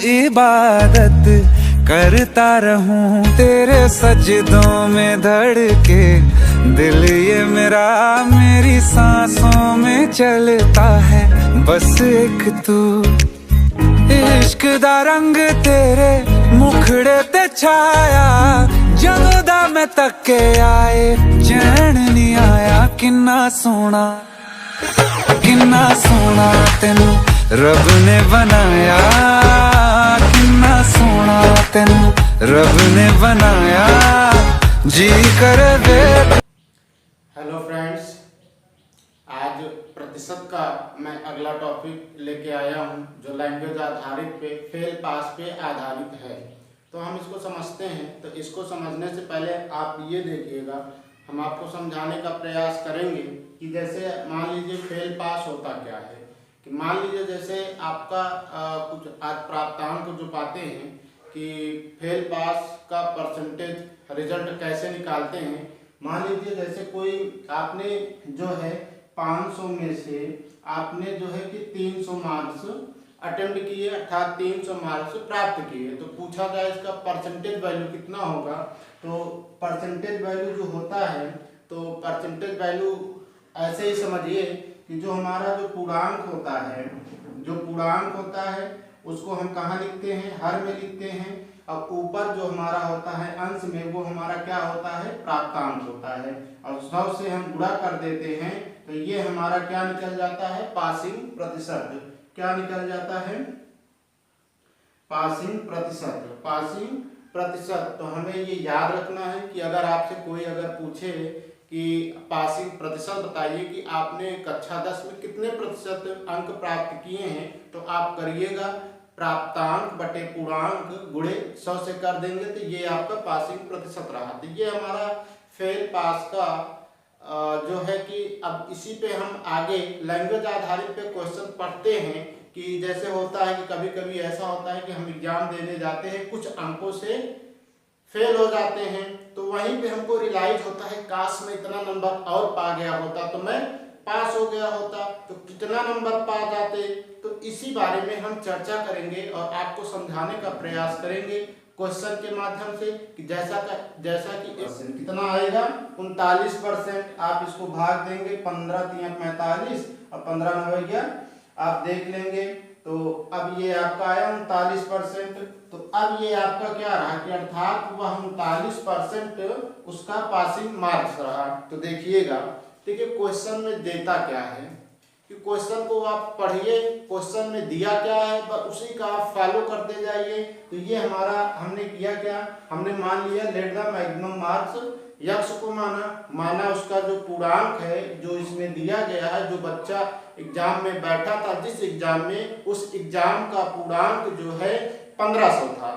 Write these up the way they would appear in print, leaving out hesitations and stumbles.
इबादत करता रहूं तेरे सजदों में धड़के दिल ये मेरा मेरी सांसों में चलता है बस एक तू। इश्क दा रंग तेरे मुखड़े ते छाया जदों दा मैं तके आए चैन नहीं आया। किन्ना सोना तेनू रब ने बनाया, किन्ना सोना तेनू रब ने बनाया जी कर दे। हेलो फ्रेंड्स, आज प्रतिशत का मैं अगला टॉपिक लेके आया हूं जो लैंग्वेज आधारित पे फेल पास पे आधारित है। तो हम इसको समझते हैं। तो इसको समझने से पहले आप ये देखिएगा, हम आपको समझाने का प्रयास करेंगे कि जैसे मान लीजिए फेल पास होता क्या है। कि मान लीजिए जैसे आपका कुछ आज प्राप्तांक जो पाते हैं कि फेल पास का परसेंटेज रिजल्ट कैसे निकालते हैं। मान लीजिए जैसे कोई आपने जो है 500 में से आपने जो है कि 300 मार्क्स अटेम्प्ट किए अर्थात 300 मार्क्स प्राप्त किए। तो पूछा जाए इसका परसेंटेज वैल्यू कितना होगा। तो परसेंटेज वैल्यू जो होता है तो परसेंटेज वैल्यू ऐसे ही समझिए कि जो हमारा जो पूर्णांक होता है उसको हम कहाँ लिखते हैं, हर में लिखते हैं। और ऊपर जो हमारा होता है अंश में वो हमारा क्या होता है, प्राप्तांक होता है। और 100 से हम गुणा कर देते हैं तो ये हमारा क्या निकल जाता है, पासिंग प्रतिशत। क्या निकल जाता है, पासिंग प्रतिशत। तो हमें ये याद रखना है कि अगर आपसे कोई अगर पूछे कि पासिंग प्रतिशत बताइए कि आपने कक्षा 10 में कितने प्रतिशत अंक प्राप्त किए हैं, तो आप करिएगा प्राप्तांक बटे पूर्णांक गुणे 100 से कर देंगे तो ये आपका पासिंग प्रतिशत रहा। तो ये हमारा फेल पास का जो है कि अब इसी पे हम आगे लैंग्वेज आधारित पे क्वेश्चन पढ़ते हैं। कि जैसे होता है कि कभी कभी ऐसा होता है कि हम एग्जाम देने जाते हैं, कुछ अंकों से फेल हो जाते हैं, तो वहीं पे हमको रियलाइज होता है काश मैं इतना नंबर और पा गया होता तो मैं पास हो गया होता। तो कितना नंबर पा जाते, तो इसी बारे में हम चर्चा करेंगे और आपको समझाने का प्रयास करेंगे क्वेश्चन के माध्यम से कि जैसा कि कितना आएगा 39%। आप इसको भाग देंगे 15 × 45 और 15 × 9 आप देख लेंगे। तो अब ये आपका आया 39%। तो अब ये आपका क्या रहा कि अर्थात वह 39% उसका पासिंग मार्क्स रहा। तो देखिएगा, देखिए क्वेश्चन में देता क्या है कि क्वेश्चन को आप पढ़िए, क्वेश्चन में दिया क्या है बस उसी का आप फॉलो करते जाइए। तो ये हमारा हमने किया क्या, हमने मान लिया let the maximum marks, x को माना उसका जो पूर्णांक है जो इसमें दिया गया है, जो बच्चा एग्जाम में बैठा था जिस एग्जाम में, उस एग्जाम का पूर्णांक जो है 1500 था।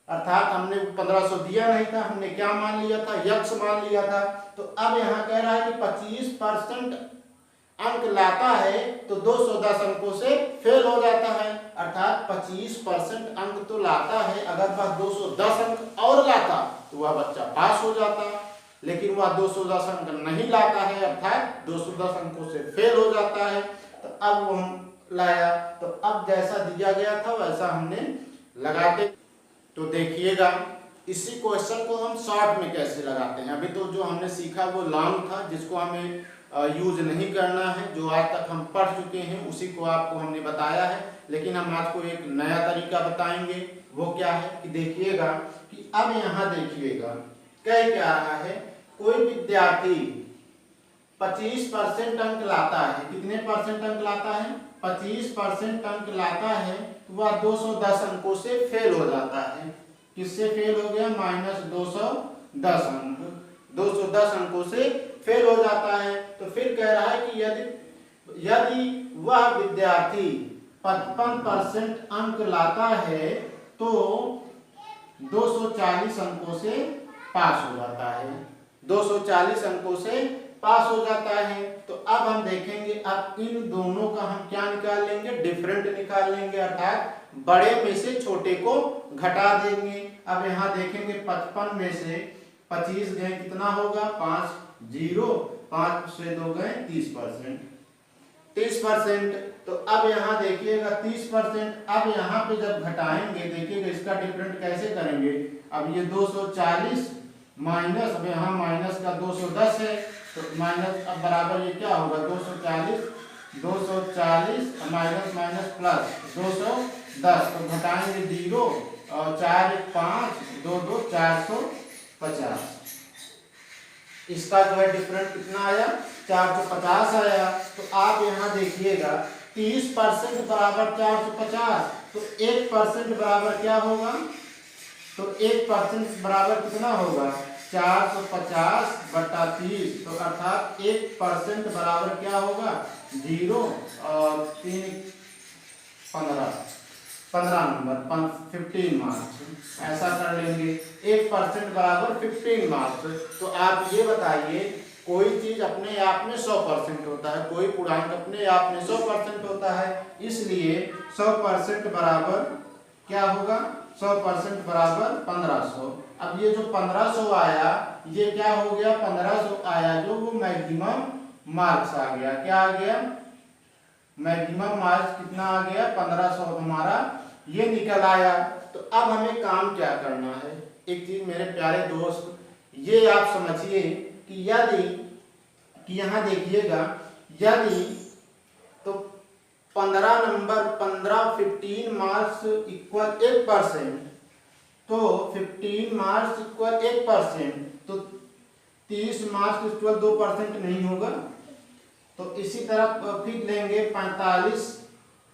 अर्थात हमने 1500 दिया नहीं था, हमने क्या मान लिया था, यक्स मान लिया था। तो अब यहाँ कह रहा है कि 25% अंक लाता है तो 210 अंकों से फेल हो जाता है। अर्थात 25% अंक तो लाता है, अगर वह 210 अंक और लाता तो वह बच्चा पास हो जाता, लेकिन वह 210 अंक नहीं लाता है अर्थात 210 अंकों से फेल हो जाता है। तो अब वो हम लाया, तो अब जैसा दिया गया था वैसा हमने लगाते। तो देखिएगा इसी क्वेश्चन को हम शॉर्ट में कैसे लगाते हैं। अभी तो जो हमने सीखा वो लॉन्ग था जिसको हमें यूज नहीं करना है, जो आज तक हम पढ़ चुके हैं उसी को आपको हमने बताया है। लेकिन हम आज को एक नया तरीका बताएंगे, वो क्या है कि देखिएगा कि अब यहाँ देखिएगा कह क्या रहा है, कोई विद्यार्थी 25% अंक लाता है। कितने परसेंट अंक लाता है, 25% अंक लाता है तो वह 210 अंकों से फेल हो जाता है। किससे फेल हो गया, -210 अंक, 210 अंकों से फेल हो जाता है। तो फिर कह रहा है कि यदि वह विद्यार्थी 55% अंक लाता है तो 240 अंकों से पास हो जाता है, 240 अंकों से पास हो जाता है। तो अब हम देखेंगे, अब इन दोनों का हम क्या निकाल लेंगे, डिफरेंट निकाल लेंगे, अर्थात बड़े में से छोटे को घटा देंगे। अब यहाँ देखेंगे 55 में से 25 गए कितना होगा, 5 0, 5 से 2 गए 30%। 30% तो अब यहाँ देखिएगा 30%। अब यहाँ पे जब घटाएंगे देखिएगा इसका डिफरेंट कैसे करेंगे। अब ये 240 माइनस, अब यहाँ माइनस का 210 है तो माइनस, अब बराबर ये क्या होगा 240 माइनस माइनस प्लस 210, तो घटाएंगे 0 और 4 1 5 2 2 450। इसका जो है डिफरेंट कितना आया 450 आया। तो आप यहाँ देखिएगा 30% बराबर 450, तो 1% बराबर क्या होगा, तो 1% बराबर कितना होगा 450 बटा 30, तो अर्थात 1% बराबर क्या होगा 0 और 3 15 नंबर 15 मार्क्स, ऐसा कर लेंगे। 1% बराबर 15 मार्क्स। तो आप ये बताइए कोई चीज अपने आप में 100% होता है, कोई पूर्णांक अपने आप में 100% होता है, इसलिए 100% बराबर क्या होगा 100% बराबर 1500। अब ये जो 1500 आया ये क्या हो गया 1500 आया जो वो मैक्सिमम मार्क्स आ गया। क्या आ गया मैक्सिमम मार्क्स कितना आ गया 1500 हमारा ये निकल आया। तो अब हमें काम क्या करना है, एक चीज मेरे प्यारे दोस्त ये आप समझिए कि यदि कि यहाँ देखिएगा यदि तो 15 नंबर 15 मार्क्स इक्वल 1%, तो 15 मार्क्स इक्वल 1%, तो 30 मार्क्स इक्वल 2% नहीं होगा। तो इसी तरह फिर लेंगे 45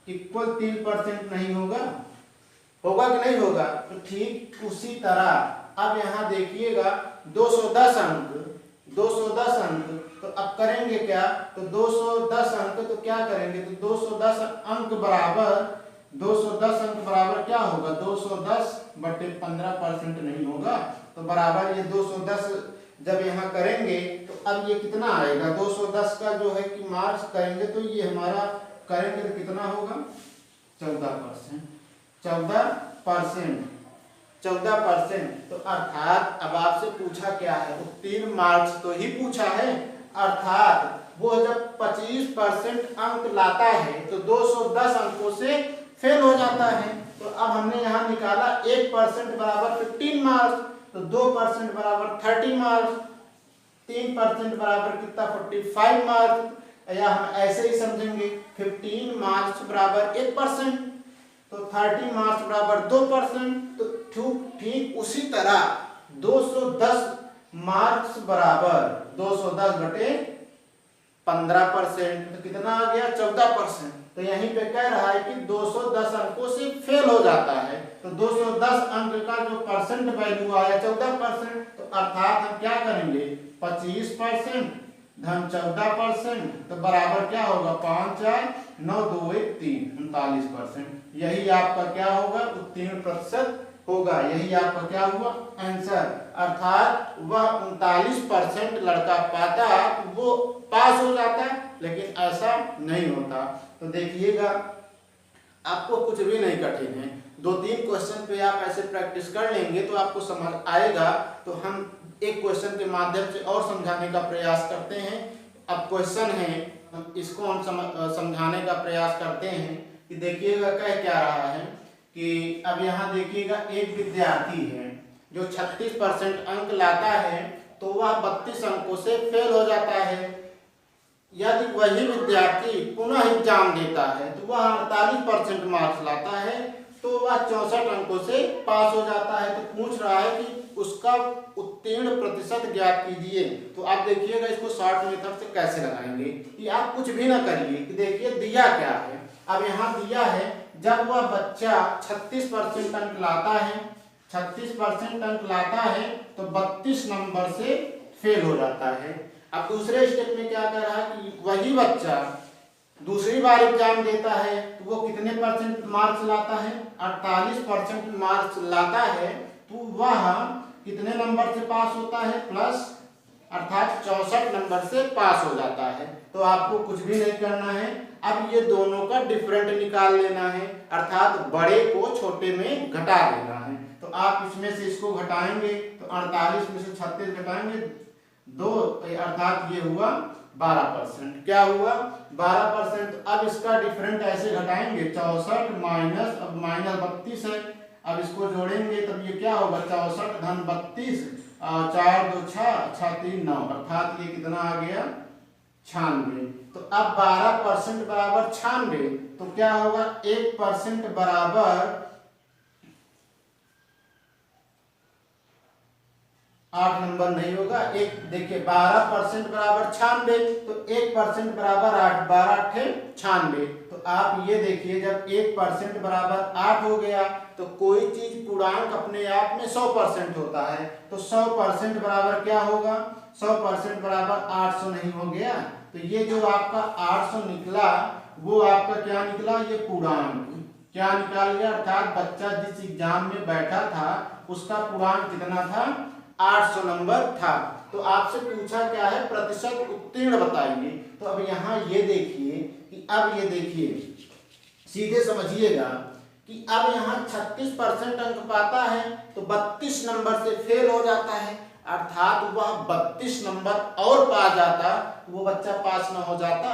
इक्वल 3% नहीं होगा, होगा कि नहीं होगा। तो ठीक उसी तरह अब यहाँ देखिएगा 210 अंक, 210 अंक, तो अब करेंगे क्या, तो 210 अंक तो क्या करेंगे, तो 210 अंक बराबर क्या होगा 210 बटे 15% नहीं होगा, तो बराबर ये 210 जब यहाँ करेंगे तो अब ये कितना आएगा 210 का जो है कि मार्क्स करेंगे तो ये हमारा करेंगे तो कितना होगा 14%। तो अर्थात अब आपसे पूछा क्या है उत्तीर्ण मार्क्स तो ही पूछा है, अर्थात वो जब 25% अंक लाता है तो 210 अंकों से फेल हो जाता है। तो अब हमने यहाँ निकाला 1% बराबर 15 मार्क्स, तो 2% बराबर 30 मार्क्स, 3% बराबर कितना 45 मार्क्स, या हम ऐसे ही समझेंगे 15 मार्क्स बराबर 1%, तो 30 मार्क्स बराबर 2%। तो ठीक उसी तरह 210 मार्क्स बराबर 210 बटे 15%, तो कितना आ गया 14%। तो यहीं पे कह रहा है कि 210 अंकों से फेल हो जाता है, तो 210 अंक का जो परसेंट वैल्यू आया 14%, तो अर्थात हम क्या करेंगे 25% धन 14%, तो बराबर क्या होगा 5 4 9 2 1 3 39%। यही आपका क्या होगा उत्तीर्ण प्रतिशत होगा, यही आपका क्या हुआ आंसर। अर्थात वह 39% लड़का पाता वो पास हो जाता, लेकिन ऐसा नहीं होता। तो देखिएगा आपको कुछ भी नहीं कठिन है, 2-3 क्वेश्चन पे आप ऐसे प्रैक्टिस कर लेंगे तो आपको समझ आएगा। तो हम एक क्वेश्चन के माध्यम से और समझाने का प्रयास करते हैं। अब क्वेश्चन है हम इसको हम समझाने का प्रयास करते हैं कि देखिएगा कह क्या रहा है कि अब यहाँ देखिएगा एक विद्यार्थी है जो 36% अंक लाता है तो वह 32 अंकों से फेल हो जाता है। यदि वही विद्यार्थी पुनः एग्जाम देता है तो वह 48% मार्क्स लाता है तो वह 64 अंकों से पास हो जाता है। तो पूछ रहा है कि उसका उत्तीर्ण प्रतिशत ज्ञात कीजिए। तो आप देखिएगा इसको शॉर्ट मेथड से कैसे लगाएंगे कि आप कुछ भी ना करिए कि देखिए दिया क्या है। अब यहाँ दिया है जब वह बच्चा 36% अंक लाता है, 36% अंक लाता है तो 32 नंबर से फेल हो जाता है। अब दूसरे स्टेप में क्या कर रहा है कि वही बच्चा दूसरी बार एग्जाम देता है तो वो कितने परसेंट मार्क्स लाता है 48% मार्क्स लाता है, तो वह कितने नंबर से पास होता है प्लस अर्थात 64 नंबर से पास हो जाता है। तो आपको कुछ भी नहीं करना है, अब ये दोनों का डिफरेंट निकाल लेना है, अर्थात बड़े को छोटे में घटा देना है। तो आप इसमें से इसको घटाएंगे तो 48 में से 36 घटाएंगे 2, अर्थात ये हुआ 12%। क्या हुआ 12%। अब इसका डिफरेंट ऐसे घटाएंगे 64 माइनस, अब माइनस 32 है, अब इसको जोड़ेंगे तब ये क्या होगा 64 धन 32, 4 2 6 6 3 9, अर्थात ये कितना आ गया 96। तो अब 12% बराबर 96, तो क्या होगा 1% बराबर 8 नंबर नहीं होगा। एक देखिए 12% बराबर 96, तो 1% बराबर 8, 12 8 96। तो आप ये देखिए जब 1% बराबर 8 हो गया तो कोई चीज पूर्णांक अपने आप में 100% होता है, तो 100% बराबर क्या होगा 100% बराबर 800 नहीं हो गया। तो ये जो आपका 800 निकला वो आपका क्या निकला, ये पूर्णांक क्या निकाल गया, अर्थात बच्चा जिस एग्जाम में बैठा था उसका पूर्णांक कितना था 800 नंबर था। तो आपसे पूछा क्या है प्रतिशत उत्तीर्ण बताइए। तो अब यहाँ ये देखिए कि अब ये देखिए सीधे समझिएगा कि अब यहाँ 36% अंक पाता है तो 32 नंबर से फेल हो जाता है, अर्थात वह 32 नंबर और पा जाता तो वो बच्चा पास न हो जाता।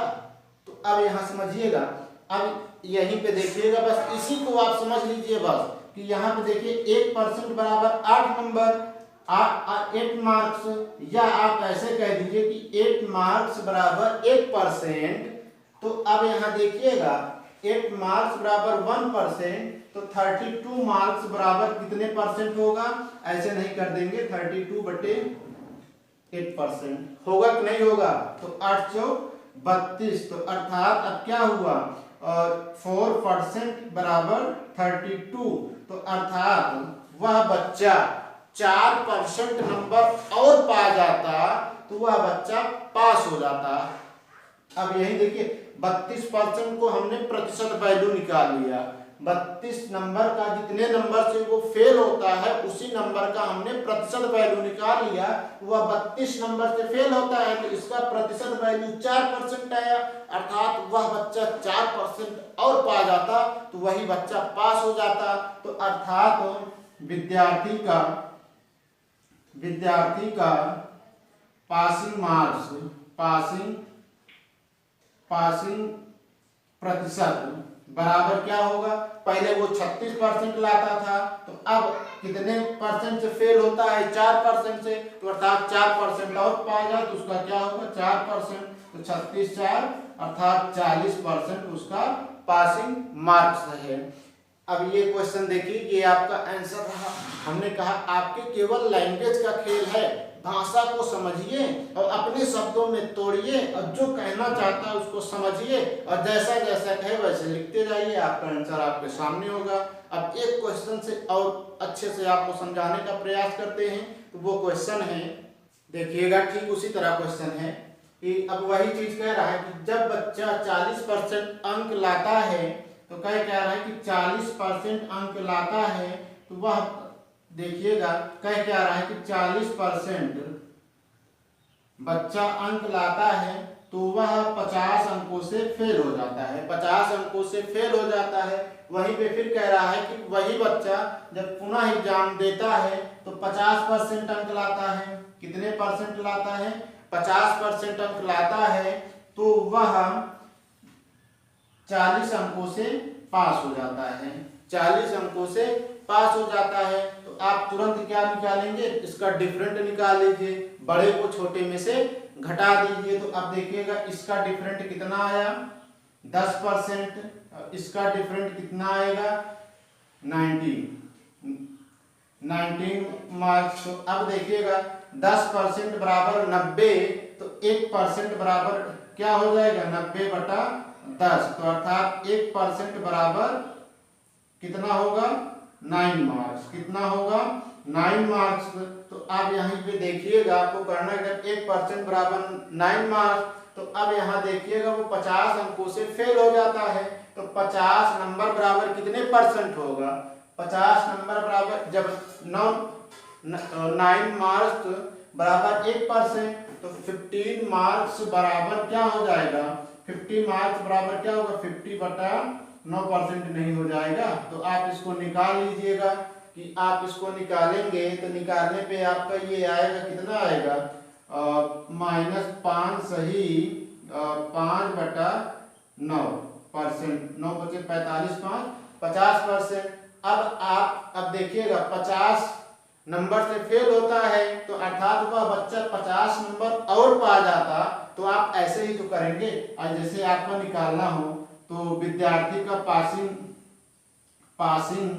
तो अब यहाँ समझिएगा, अब यहीं पे देखिएगा, बस इसी को आप समझ लीजिए बस कि यहाँ पे देखिए 1% बराबर 8 नंबर 8 मार्क्स, या आप ऐसे कह दीजिए कि 8 मार्क्स बराबर 1%। तो अब यहाँ देखिएगा 8 मार्क्स बराबर 1%, तो 32 मार्क्स बराबर कितने परसेंट होगा, ऐसे नहीं कर देंगे 32 बटे 8% होगा कि नहीं होगा, तो 832। तो अर्थात अब क्या हुआ 4% बराबर 32, तो अर्थात वह बच्चा 4% नंबर और पा जाता तो वह बच्चा पास हो जाता। अब यही देखिए 32% को हमने प्रतिशत वैल्यू निकाल लिया, 32 नंबर का जितने नंबर से वो फेल होता है उसी नंबर का हमने प्रतिशत वैल्यू निकाल लिया, वह 32 नंबर से फेल होता है तो इसका प्रतिशत वैल्यू 4% आया, अर्थात वह बच्चा 4% और पा जाता तो वही बच्चा पास हो जाता। तो अर्थात विद्यार्थी का पासिंग मार्क्स पासिंग प्रतिशत बराबर क्या होगा, पहले वो 36% लाता था तो अब कितने परसेंट से फेल होता है 4% से, तो अर्थात 4% और पाएगा तो उसका क्या होगा 4%, तो 36 4 अर्थात 40% उसका पासिंग मार्क्स है। अब ये क्वेश्चन देखिए, ये आपका आंसर रहा। हमने कहा आपके केवल लैंग्वेज का खेल है, भाषा को समझिए और अपने शब्दों में तोड़िए और जो कहना चाहता है उसको समझिए और जैसा जैसा कहे वैसे लिखते जाइए, आपका आंसर आपके सामने होगा। अब एक क्वेश्चन से और अच्छे से आपको समझाने का प्रयास करते हैं, तो वो क्वेश्चन है देखिएगा, ठीक उसी तरह क्वेश्चन है कि अब वही चीज कह रहा है कि जब बच्चा 40% अंक लाता है, तो कह रहा है कि 40% अंक लाता है तो वह देखिएगा कह क्या रहा है कि 40% बच्चा अंक लाता है तो वह 50 अंकों से फेल हो जाता है, 50 अंकों से फेल हो जाता है। वहीं पे फिर कह रहा है कि वही बच्चा जब पुनः एग्जाम देता है तो 50% अंक लाता है, कितने परसेंट लाता है 50% अंक लाता है तो वह 40 अंकों से पास हो जाता है, 40 अंकों से पास हो जाता है। तो आप तुरंत क्या निकालेंगे, इसका डिफरेंट निकाल लीजिए, बड़े को छोटे में से घटा दीजिए। तो अब देखिएगा इसका डिफरेंट कितना आया 10%, इसका डिफरेंट कितना आएगा 19 मार्क्स। तो अब देखिएगा 10% बराबर 90, तो 1% बराबर क्या हो जाएगा 90/10, तो अर्थात 1% बराबर कितना होगा 9 मार्क्स, कितना होगा 9 मार्क्स। तो अब यहीं पे देखिएगा आपको करना है, जब 1% बराबर 9 मार्क्स, तो अब यहाँ देखिएगा वो 50 अंकों से फेल हो जाता है, तो 50 नंबर बराबर कितने परसेंट होगा 50 नंबर बराबर जब 9 मार्क्स बराबर 1%, तो 15 मार्क्स बराबर क्या हो जाएगा 50 मार्क्स बराबर क्या होगा 50/9% नहीं हो जाएगा। तो आप इसको निकाल लीजिएगा कि आप इसको निकालेंगे तो निकालने पे आपका ये आएगा कितना आएगा -5 सही 5/9%, 9 बचे 45, 5 50%। अब देखिएगा 50 नंबर से फेल होता है तो अर्थात वह बच्चा 50 नंबर और पा जाता, तो आप ऐसे ही तो करेंगे। और जैसे आपको निकालना हो तो विद्यार्थी का पासिंग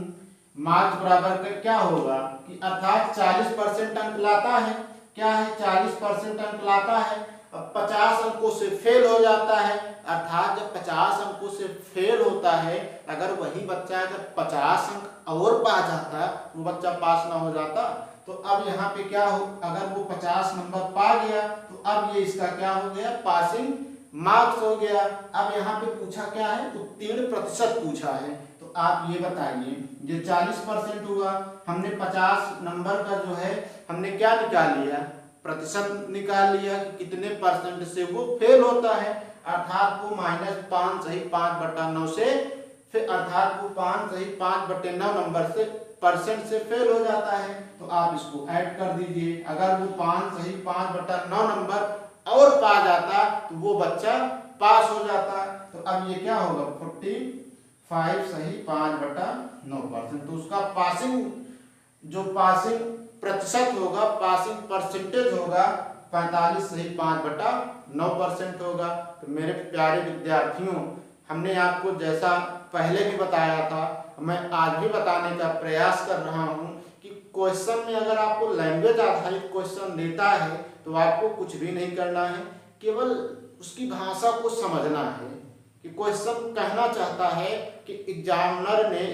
मार्क्स बराबर का क्या होगा कि अर्थात 40% अंक लाता है, क्या है 40% अंक लाता है। अब 50 अंकों से फेल हो जाता है, अर्थात जब 50 अंकों से फेल होता है, अगर वही बच्चा अगर 50 अंक और पा जाता, वो बच्चा पास ना हो जाता। तो अब यहाँ पे क्या हो, अगर वो 50 नंबर पा गया तो अब ये इसका क्या हो गया, पासिंग मार्क्स हो गया। अब यहाँ पे पूछा क्या है, उत्तीर्ण प्रतिशत पूछा है। तो आप ये बताइए, ये 40% हुआ, हमने 50 नंबर का जो है हमने क्या निकाल लिया, प्रतिशत निकाल लिया कि कितने परसेंट से वो फेल होता है, अर्थात वो -5 सही 5/9 से फिर अर्थात वो 5 सही 5/9 नंबर से परसेंट से फेल हो जाता है। तो आप इसको ऐड कर दीजिए, अगर वो 5 सही 5/9 नंबर और पा जाता तो वो बच्चा पास हो जाता। तो अब ये क्या होगा, 45 सही 5/9%। तो उसका पासिंग प्रतिशत होगा, पासिंग परसेंटेज होगा 45 सही 5/9% होगा। तो मेरे प्यारे विद्यार्थियों, हमने आपको जैसा पहले भी बताया था, मैं आज भी बताने का प्रयास कर रहा हूँ कि क्वेश्चन में अगर आपको लैंग्वेज आधारित क्वेश्चन देता है तो आपको कुछ भी नहीं करना है, केवल उसकी भाषा को समझना है कि क्वेश्चन कहना चाहता है कि एग्जामिनर ने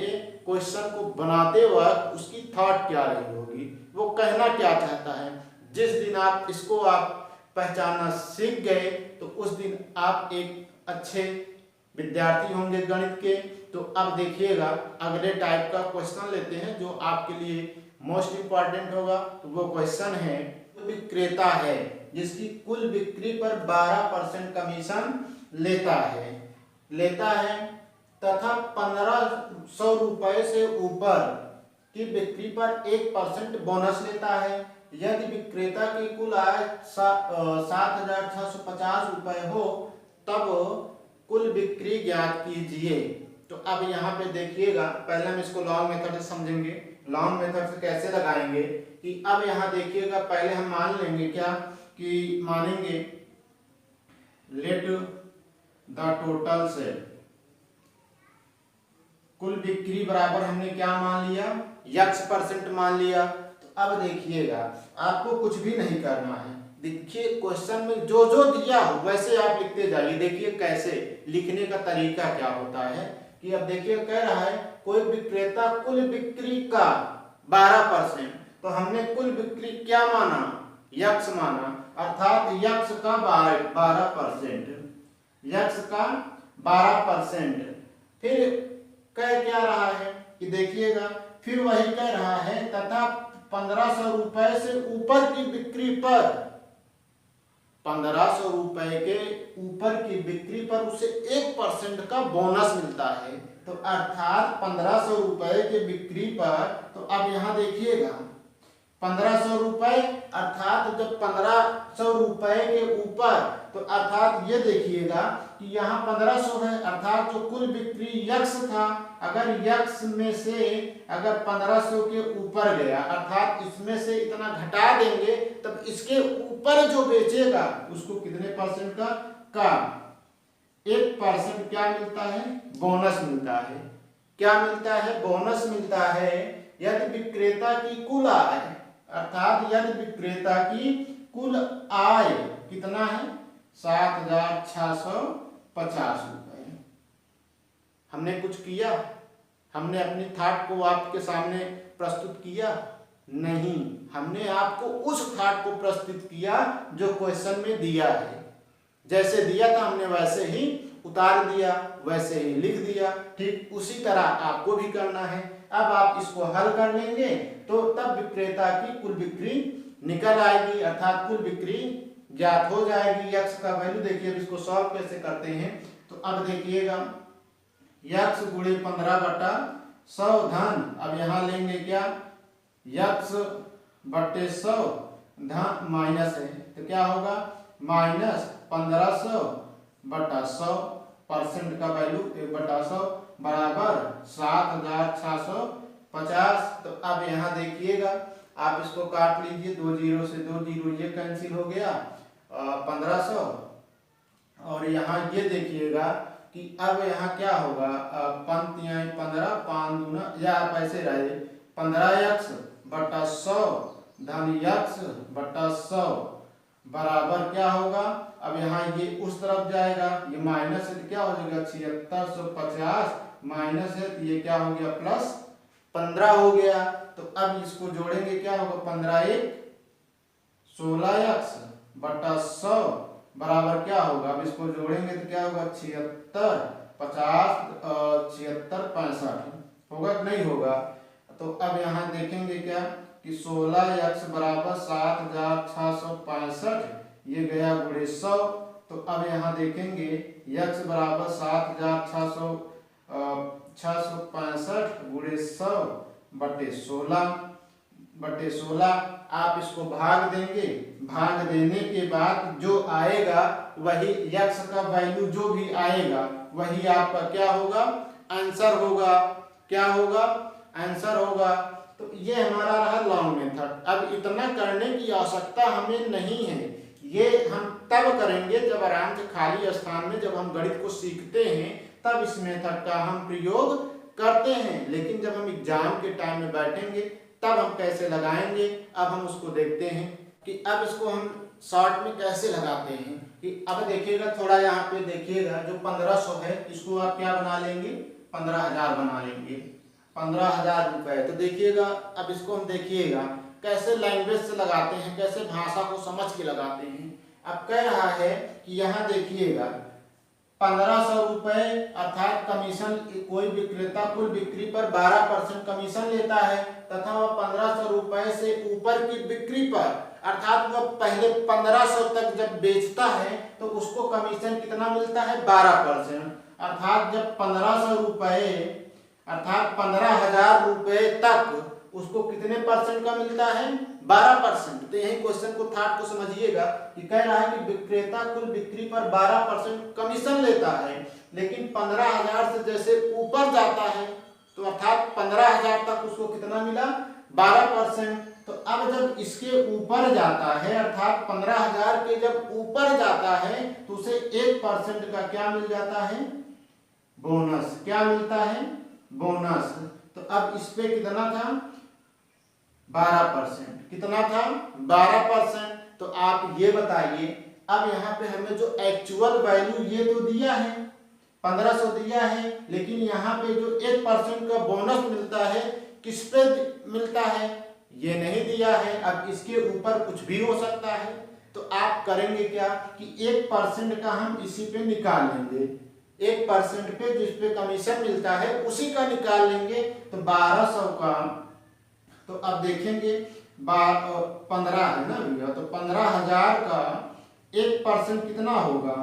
क्वेश्चन को बनाते वक्त उसकी थॉट क्या रही होगी, वो कहना क्या चाहता है। जिस दिन आप इसको पहचानना सीख गए तो उस दिन आप एक अच्छे विद्यार्थी होंगे गणित के। तो अब देखिएगा अगले टाइप का क्वेश्चन लेते हैं जो आपके लिए मोस्ट इंपॉर्टेंट होगा। तो वो क्वेश्चन है, विक्रेता है जिसकी कुल बिक्री पर 12% कमीशन लेता है तथा 1500 रुपए से ऊपर की बिक्री पर 1% बोनस लेता है। यदि विक्रेता की कुल आय 7,650 रुपए हो तब कुल बिक्री ज्ञात कीजिए। तो अब यहाँ पे देखिएगा, पहले हम इसको लॉन्ग मेथड से समझेंगे। लॉन्ग मेथड से कैसे लगाएंगे कि अब यहाँ देखिएगा, पहले हम मान लेंगे क्या कि मानेंगे लेट द टोटल से कुल बिक्री बराबर हमने क्या मान लिया, x% मान लिया। तो अब देखिएगा आपको कुछ भी नहीं करना है, देखिए क्वेश्चन में जो जो दिया हो वैसे आप लिखते जाइए। देखिए कैसे लिखने का तरीका क्या होता है कि अब देखिए कह रहा है कोई विक्रेता कुल बिक्री का 12%, तो हमने कुल बिक्री क्या माना, x माना, अर्थात x का 12%, x का 12%। फिर कह क्या रहा है कि देखिएगा, फिर वही कह रहा है तथा 1500 रुपए से ऊपर की बिक्री पर, 1500 रुपए के ऊपर की बिक्री पर उसे 1% का बोनस मिलता है। तो अर्थात 1500 रुपए के बिक्री पर, तो अब यहाँ देखिएगा 1500 रुपए, अर्थात जब 1500 रुपए के ऊपर, तो अर्थात ये देखिएगा कि यहाँ 1500 है, अर्थात जो कुल बिक्री x था, अगर x में से अगर 1500 के ऊपर गया, अर्थात इसमें से इतना घटा देंगे, तब इसके ऊपर जो बेचेगा उसको कितने परसेंट का 1% क्या मिलता है, बोनस मिलता है। क्या मिलता है, बोनस मिलता है। यदि विक्रेता की कुल आय, अर्थात यदि विक्रेता की कुल आय कितना है, 7,650 रुपए। हमने कुछ किया, हमने अपनी थाट को आपके सामने प्रस्तुत किया नहीं, हमने आपको उस थाट को प्रस्तुत किया जो क्वेश्चन में दिया है। जैसे दिया था हमने वैसे ही उतार दिया, वैसे ही लिख दिया। ठीक उसी तरह आपको भी करना है। अब आप इसको हल कर लेंगे तो तब विक्रेता की कुल बिक्री निकल आएगी, अर्थात कुल बिक्री ज्ञात हो जाएगी। x का वैल्यू देखिए, अब इसको सॉल्व कैसे करते हैं। तो अब देखिएगा x गुणे 15/100 धन, अब यहाँ लेंगे क्या, x/100 धन माइनस है तो क्या होगा माइनस 1500 बटा 100% का वैल्यू 1/100 बराबर 7650। तो अब यहाँ देखिएगा आप इसको काट लीजिए, 2 जीरो से 2 जीरो ये कैंसिल हो गया 1500। और यहाँ ये देखिएगा कि अब यहाँ क्या होगा पंक्तियां 15 5 दूना या आप ऐसे रहे 15x बटा 100 धन x बटा 100 बराबर क्या होगा। अब यहाँ ये उस तरफ जाएगा, ये माइनस है तो क्या हो जाएगा 7650 माइनस है तो ये क्या हो गया प्लस 15 हो गया। तो अब इसको जोड़ेंगे क्या होगा 15 1 16x बटा 100 बराबर क्या होगा। अब इसको जोड़ेंगे तो क्या होगा 76 50 76 65 होगा कि नहीं होगा। तो अब यहाँ देखेंगे क्या कि 16x बराबर 7665 ये गया गुणे 100। तो अब यहाँ देखेंगे x बराबर 7665 गुणे 100 बटे 16 आप इसको भाग देंगे। भाग देने के बाद जो आएगा वही x का वैल्यू जो भी आएगा वही आपका क्या होगा आंसर होगा। क्या होगा आंसर होगा। तो ये हमारा रहा लॉन्ग मेथड। अब इतना करने की आवश्यकता हमें नहीं है, ये हम तब करेंगे जब आराम से खाली स्थान में जब हम गणित को सीखते हैं तब इस मेथड का हम प्रयोग करते हैं। लेकिन जब हम एग्जाम के टाइम में बैठेंगे तब हम कैसे लगाएंगे अब हम उसको देखते हैं कि अब इसको हम शॉर्ट में कैसे लगाते हैं। कि अब देखिएगा थोड़ा यहाँ पे देखिएगा जो 1500 है इसको आप क्या बना लेंगे 15000 बना लेंगे 15000 रुपए। तो देखिएगा अब इसको हम देखिएगा कैसे लैंग्वेज से लगाते हैं, कैसे भाषा को समझ के लगाते हैं। अब कह रहा है कि यहाँ देखिएगा 1500 रुपए अर्थात कमीशन कोई विक्रेता कुल बिक्री पर 12% कमीशन लेता है तथा वह 1500 रुपए से ऊपर की बिक्री पर अर्थात वह पहले 1500 तक जब बेचता है तो उसको कमीशन कितना मिलता है 12%। अर्थात जब 1500 रुपए अर्थात 15,000 रुपए तक उसको कितने परसेंट का मिलता है 12%। तो यही क्वेश्चन को थॉट को समझिएगा कि कह रहा है कि विक्रेता कुल बिक्री पर 12% कमीशन लेता है लेकिन 15,000 से जैसे ऊपर जाता है तो अर्थात 15,000 तक उसको कितना मिला 12%। तो अब जब इसके ऊपर जाता है अर्थात 15,000 के जब ऊपर जाता है तो उसे 1% का क्या मिल जाता है बोनस। क्या मिलता है बोनस। तो अब इस पे कितना था 12%। कितना था 12%। तो आप ये बताइए अब यहाँ पे हमें जो एक्चुअल वैल्यू ये तो दिया है 1500 दिया है लेकिन यहाँ पे जो 1% का बोनस मिलता है किस पे मिलता है ये नहीं दिया है। अब इसके ऊपर कुछ भी हो सकता है। तो आप करेंगे क्या कि 1% का हम इसी पे निकाल लेंगे 1% पे जिस पे कमीशन मिलता है उसी का निकाल लेंगे। तो 1200 का तो अब देखेंगे 15 है ना भैया। तो 15,000 का 1% कितना होगा